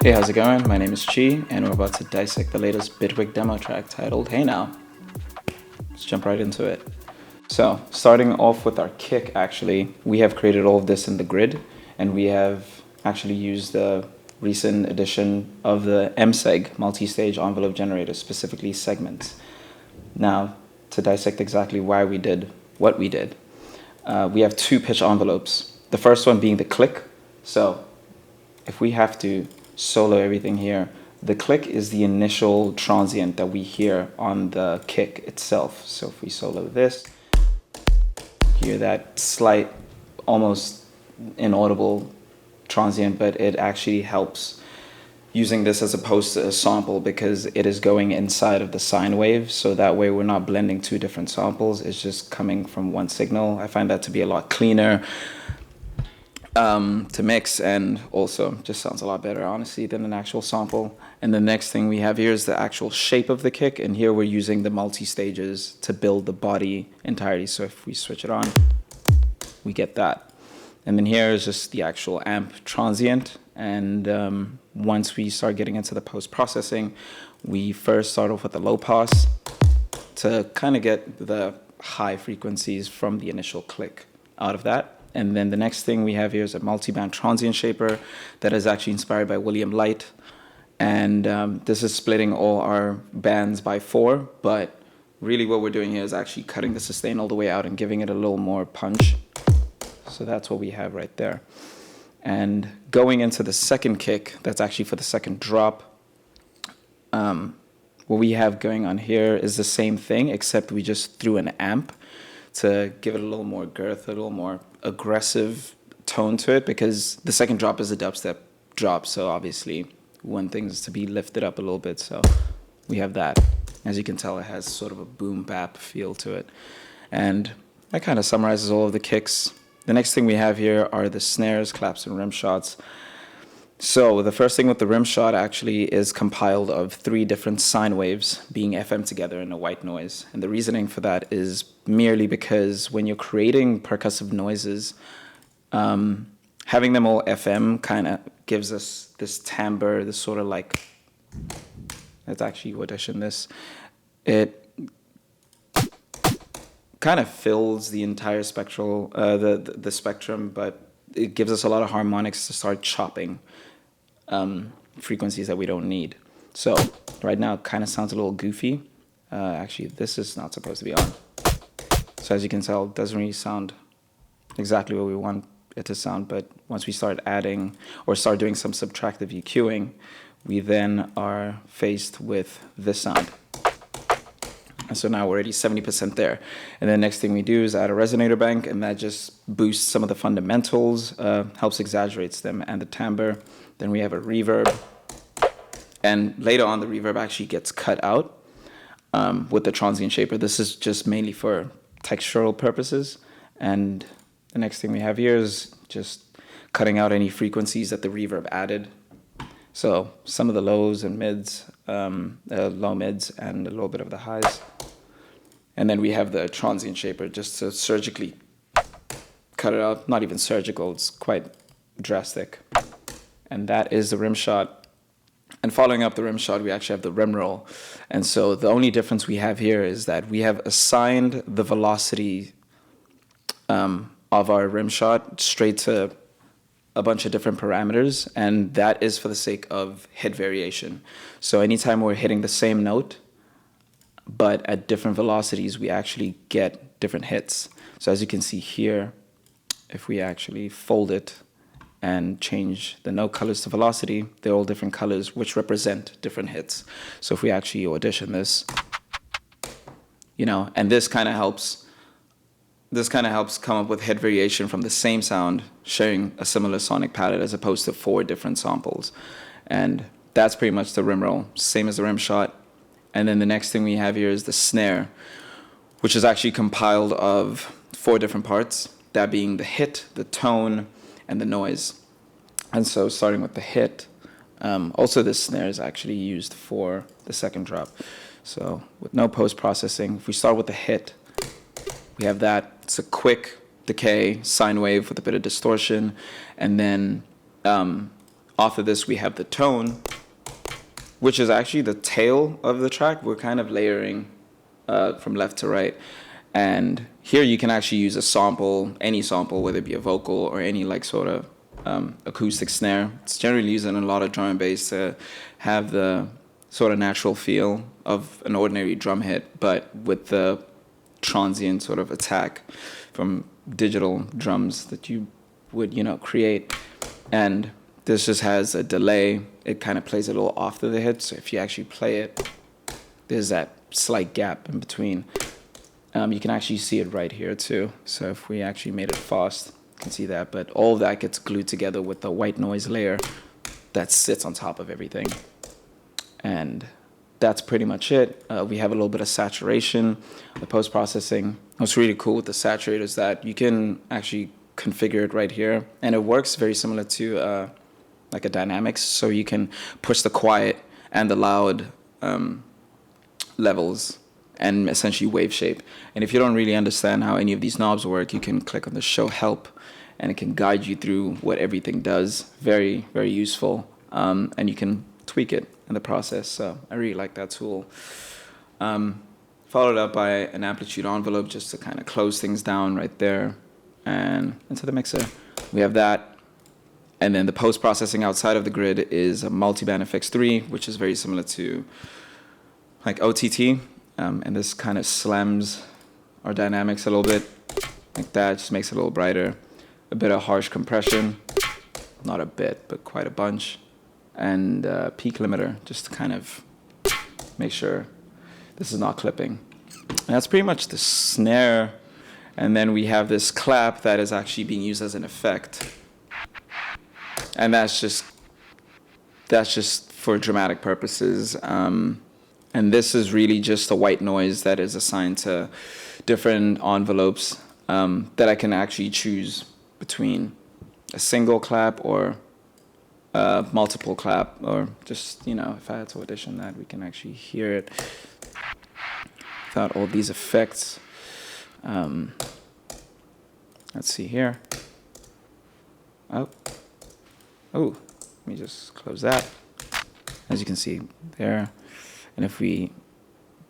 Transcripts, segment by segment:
Hey, how's it going? My name is Chi, and we're about to dissect the latest Bitwig demo track titled Hey Now. Let's jump right into it. So, starting off with our kick, actually, we have created all of this in the grid, and we have actually used the recent edition of the MSEG, multi-stage envelope generator, specifically segments. Now, to dissect exactly why we did what we did, we have two pitch envelopes. The first one being the click. So, if we have to solo everything here, the click is the initial transient that we hear on the kick itself. So if we solo this, hear that slight, almost inaudible transient, but it actually helps using this as opposed to a sample because it is going inside of the sine wave. So that way we're not blending two different samples. It's just coming from one signal. I find that to be a lot cleaner to mix, and also just sounds a lot better, honestly, than an actual sample. And the next thing we have here is the actual shape of the kick, and here we're using the multi-stages to build the body entirely. So if we switch it on, we get that. And then here is just the actual amp transient, and once we start getting into the post-processing, we first start off with the low pass to kind of get the high frequencies from the initial click out of that. And then the next thing we have here is a multi-band transient shaper that is actually inspired by William Light. And this is splitting all our bands by 4, but really what we're doing here is actually cutting the sustain all the way out and giving it a little more punch. So that's what we have right there. And going into the second kick, that's actually for the second drop, what we have going on here is the same thing, except we just threw an amp to give it a little more girth, a little more aggressive tone to it, because the second drop is a dubstep drop, so obviously one thing is to be lifted up a little bit, so we have that. As you can tell, it has sort of a boom bap feel to it. And that kind of summarizes all of the kicks. The next thing we have here are the snares, claps, and rim shots. So the first thing with the rim shot actually is compiled of 3 different sine waves being FM together in a white noise. And the reasoning for that is merely because when you're creating percussive noises, having them all FM kind of gives us this timbre, this sort of like, let's actually audition this. It kind of fills the entire spectral, the spectrum, but it gives us a lot of harmonics to start chopping frequencies that we don't need. So right now it kind of sounds a little goofy. Actually, this is not supposed to be on. So as you can tell, it doesn't really sound exactly what we want it to sound, but once we start adding or start doing some subtractive EQing, we then are faced with this sound. And so now we're already 70% there. And then next thing we do is add a resonator bank, and that just boosts some of the fundamentals, helps exaggerates them and the timbre. Then we have a reverb. And later on, the reverb actually gets cut out with the transient shaper. This is just mainly for textural purposes. And the next thing we have here is just cutting out any frequencies that the reverb added. So some of the lows and mids, low mids, and a little bit of the highs. And then we have the transient shaper just to surgically cut it out. Not even surgical, it's quite drastic. And that is the rim shot. And following up the rim shot, we actually have the rim roll. And so the only difference we have here is that we have assigned the velocity of our rim shot straight to a bunch of different parameters, and that is for the sake of hit variation. So anytime we're hitting the same note, but at different velocities, we actually get different hits. So as you can see here, if we actually fold it and change the note colors to velocity, they're all different colors which represent different hits. So if we actually audition this, and this kind of helps come up with hit variation from the same sound, sharing a similar sonic palette as opposed to 4 different samples. And that's pretty much the rim roll, same as the rim shot. And then the next thing we have here is the snare, which is actually compiled of 4 different parts, that being the hit, the tone, and the noise. And so starting with the hit, also this snare is actually used for the second drop. So with no post-processing, if we start with the hit, we have that. It's a quick decay sine wave with a bit of distortion, and then After this, we have the tone, which is actually the tail of the track. We're kind of layering from left to right. And here you can actually use a sample, any sample, whether it be a vocal or any like sort of acoustic snare. It's generally used in a lot of drum and bass to have the sort of natural feel of an ordinary drum hit, but with the transient sort of attack from digital drums that you would, create. And this just has a delay. It kind of plays a little after the hit. So if you actually play it, there's that slight gap in between. You can actually see it right here too. So if we actually made it fast, you can see that. But all of that gets glued together with the white noise layer that sits on top of everything. And that's pretty much it. We have a little bit of saturation, the post-processing. What's really cool with the saturator is that you can actually configure it right here. And it works very similar to like a dynamics. So you can push the quiet and the loud levels and essentially wave shape. And if you don't really understand how any of these knobs work, you can click on the show help and it can guide you through what everything does. Very, very useful. And you can tweak it in the process. So I really like that tool. Followed up by an amplitude envelope just to kind of close things down right there. And into the mixer, we have that. And then the post-processing outside of the grid is a multiband FX3, which is very similar to like OTT. And this kind of slams our dynamics a little bit, like that, just makes it a little brighter. A bit of harsh compression, not a bit, but quite a bunch. And peak limiter, just to kind of make sure this is not clipping. And that's pretty much the snare. And then we have this clap that is actually being used as an effect. And that's just for dramatic purposes. And this is really just a white noise that is assigned to different envelopes that I can actually choose between a single clap or multiple clap, or just, if I had to audition that, we can actually hear it without all these effects. Let's see here. Oh, let me just close that. As you can see there. And if we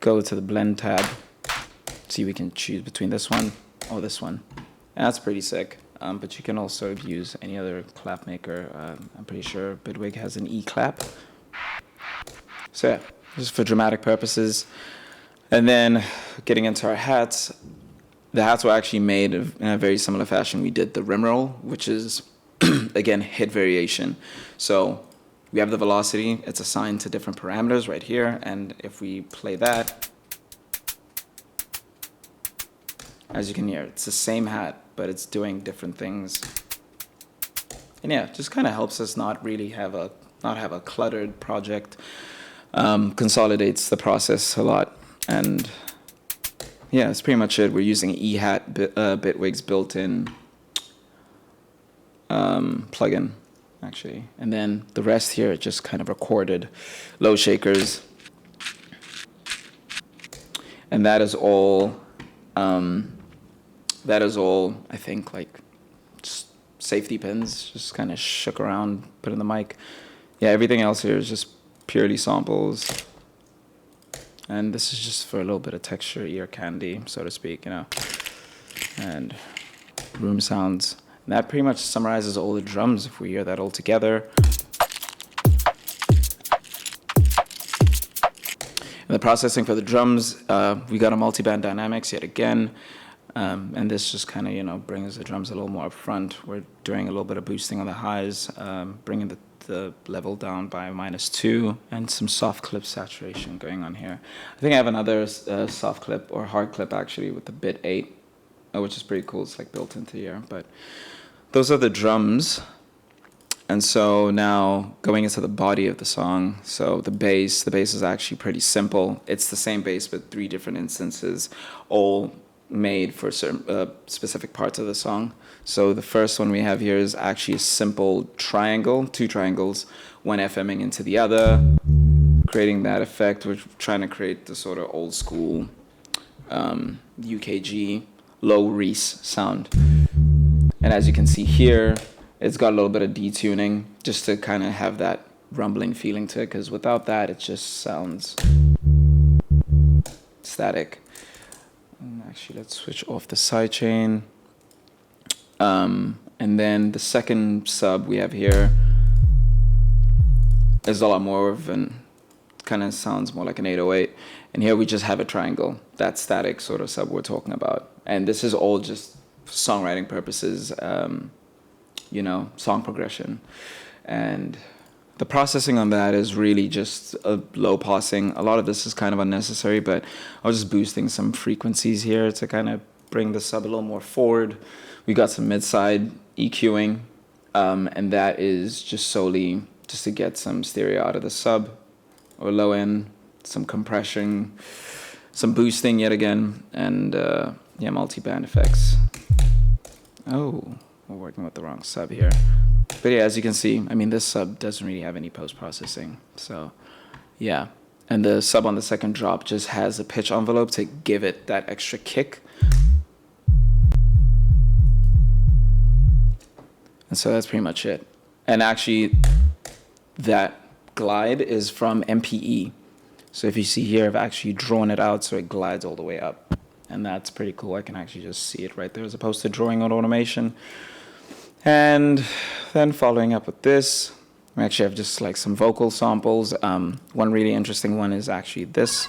go to the blend tab, see we can choose between this one or this one. And that's pretty sick. But you can also use any other clap maker. I'm pretty sure Bitwig has an E-clap. So yeah, just for dramatic purposes. And then getting into our hats, the hats were actually made in a very similar fashion. We did the rim roll, which is, again, hit variation. So we have the velocity. It's assigned to different parameters right here. And if we play that, as you can hear, it's the same hat, but it's doing different things. And yeah, just kind of helps us not have a cluttered project. Consolidates the process a lot. And yeah, that's pretty much it. We're using E-Hat, Bitwig's built-in plugin, actually. And then the rest here is just kind of recorded low shakers. And that is all, I think, like just safety pins, just kind of shook around, put in the mic. Yeah, everything else here is just purely samples. And this is just for a little bit of texture, ear candy, so to speak, and room sounds. And that pretty much summarizes all the drums if we hear that all together. And the processing for the drums, we got a multiband dynamics yet again. And this just kind of, brings the drums a little more up front. We're doing a little bit of boosting on the highs, bringing the level down by -2, and some soft clip saturation going on here. I think I have another soft clip or hard clip actually with the bit 8, which is pretty cool. It's like built into here. But those are the drums. And so now going into the body of the song, so the bass is actually pretty simple. It's the same bass but 3 different instances, all made for certain specific parts of the song. So the first one we have here is actually a simple triangle, 2 triangles, one FMing into the other, creating that effect. We're trying to create the sort of old school UKG low Reese sound. And as you can see here, It's got a little bit of detuning just to kind of have that rumbling feeling to it, because without that, it just sounds static. And actually, let's switch off the sidechain. And then the second sub we have here is a lot more of an, kind of sounds more like an 808. And here we just have a triangle, that static sort of sub we're talking about. And this is all just for songwriting purposes, you know, song progression. And the processing on that is really just a low passing. A lot of this is kind of unnecessary, but I was just boosting some frequencies here to kind of bring the sub a little more forward. We got some mid-side EQing, and that is just solely just to get some stereo out of the sub or low end, some compression, some boosting yet again, and yeah, multi-band effects. Oh, we're working with the wrong sub here. But yeah, as you can see, I mean, this sub doesn't really have any post-processing. So yeah, and the sub on the second drop just has a pitch envelope to give it that extra kick. And so that's pretty much it. And actually, that glide is from MPE. So if you see here, I've actually drawn it out so it glides all the way up. And that's pretty cool. I can actually just see it right there as opposed to drawing on automation. And then following up with this, we actually have just like some vocal samples. One really interesting one is actually this,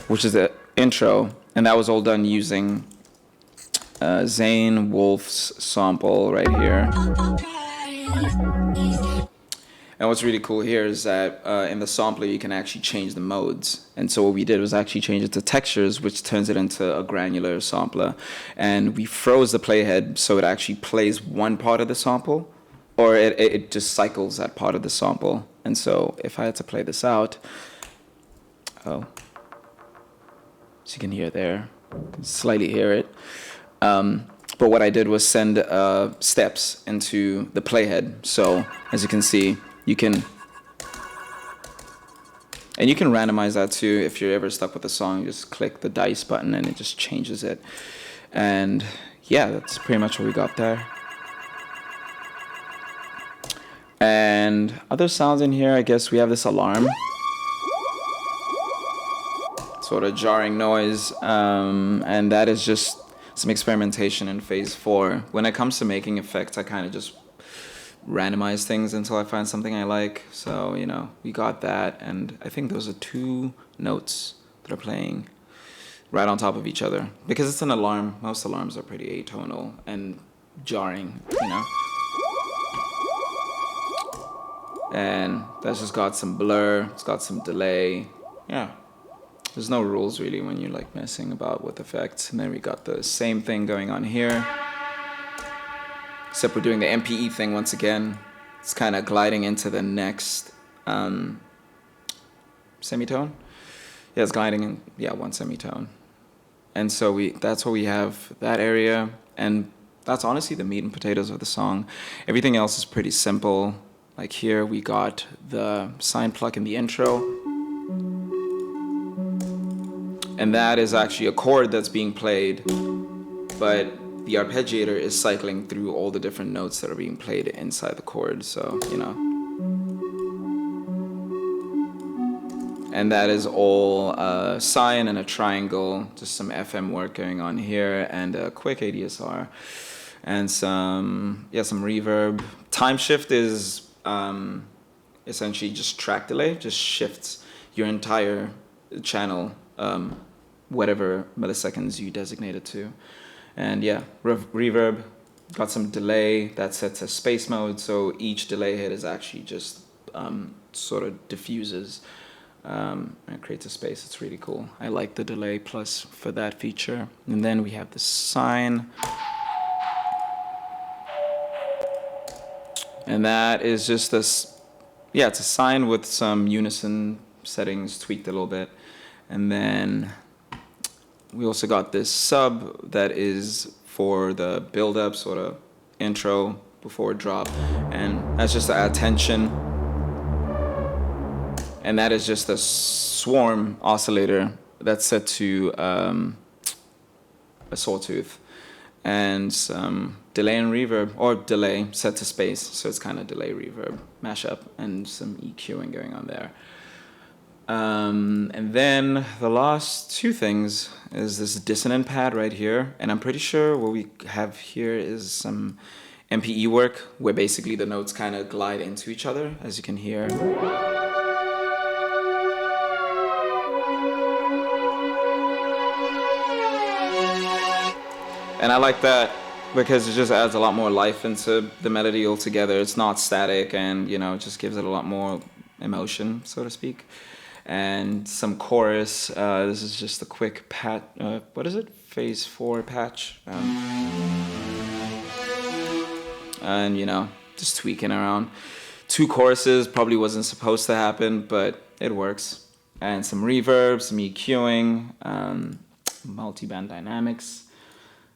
which is the intro. And that was all done using Zane Wolf's sample right here. And what's really cool here is that in the sampler you can actually change the modes. And so what we did was actually change it to textures, which turns it into a granular sampler. And we froze the playhead so it actually plays one part of the sample, or it just cycles that part of the sample. And so if I had to play this out, so you can hear there, you can slightly hear it. But what I did was send steps into the playhead. So as you can see, you can randomize that too. If you're ever stuck with a song, you just click the dice button and it just changes it. And yeah, that's pretty much what we got there. And other sounds in here, I guess we have this alarm. Sort of jarring noise, and that is just some experimentation in phase 4. When it comes to making effects, I kind of just randomize things until I find something I like. So, you know, we got that, and I think those are 2 notes that are playing right on top of each other. Because it's an alarm, most alarms are pretty atonal and jarring, you know. And that's just got some blur, it's got some delay, yeah. There's no rules really when you're like messing about with effects. And then we got the same thing going on here. Except we're doing the MPE thing once again. It's kind of gliding into the next semitone. Yeah, it's gliding in, yeah, one semitone. And so that's what we have, that area. And that's honestly the meat and potatoes of the song. Everything else is pretty simple. Like here we got the sine pluck in the intro. And that is actually a chord that's being played, but the arpeggiator is cycling through all the different notes that are being played inside the chord, so, you know. And that is all sine and a triangle, just some FM work going on here, and a quick ADSR, and some reverb. Time shift is essentially just track delay, just shifts your entire channel, whatever milliseconds you designate it to. And yeah, reverb, got some delay that's set to space mode, so each delay hit is actually just sort of diffuses and creates a space. It's really cool. I like the delay plus for that feature. And then we have the sine. And that is just this, yeah, it's a sine with some unison settings tweaked a little bit. And then we also got this sub that is for the build-up, sort of intro before drop. And that's just to add tension. And that is just a swarm oscillator that's set to a sawtooth. and some delay and reverb, or delay set to space, so it's kind of delay reverb mashup, and some EQing going on there. And then the last two things is this dissonant pad right here, and I'm pretty sure what we have here is some MPE work where basically the notes kind of glide into each other, as you can hear. And I like that because it just adds a lot more life into the melody altogether. It's not static, and you know, it just gives it a lot more emotion, so to speak. And some chorus. This is just a quick pat. What is it? Phase 4 patch. And you know, just tweaking around. 2 choruses probably wasn't supposed to happen, but it works. And some reverb, some EQing, multi-band dynamics,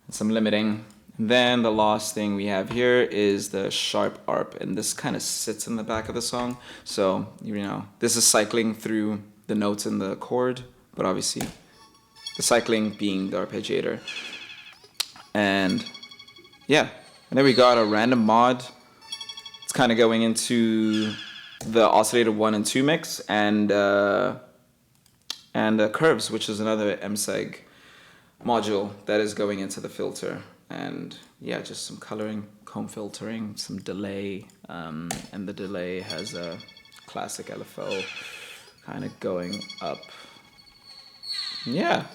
and some limiting. And then the last thing we have here is the sharp arp, and this kind of sits in the back of the song. So, you know, this is cycling through the notes in the chord, but obviously the cycling being the arpeggiator. And yeah, and then we got a random mod. It's kind of going into the oscillator 1 and 2 mix, and curves, which is another MSEG module that is going into the filter. And yeah, just some coloring, comb filtering, some delay, and the delay has a classic LFO kind of going up. Yeah,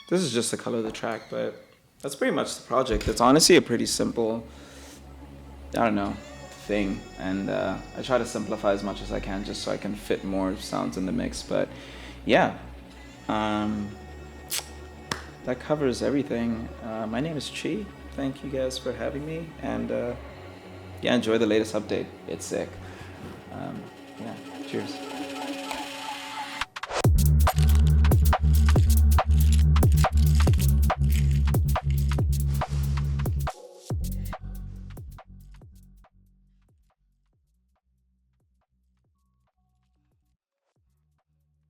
this is just the color of the track, but that's pretty much the project. It's honestly a pretty simple, I don't know, thing, and I try to simplify as much as I can just so I can fit more sounds in the mix. But yeah, that covers everything. My name is Chi. Thank you guys for having me, and yeah, enjoy the latest update. It's sick. Yeah, cheers.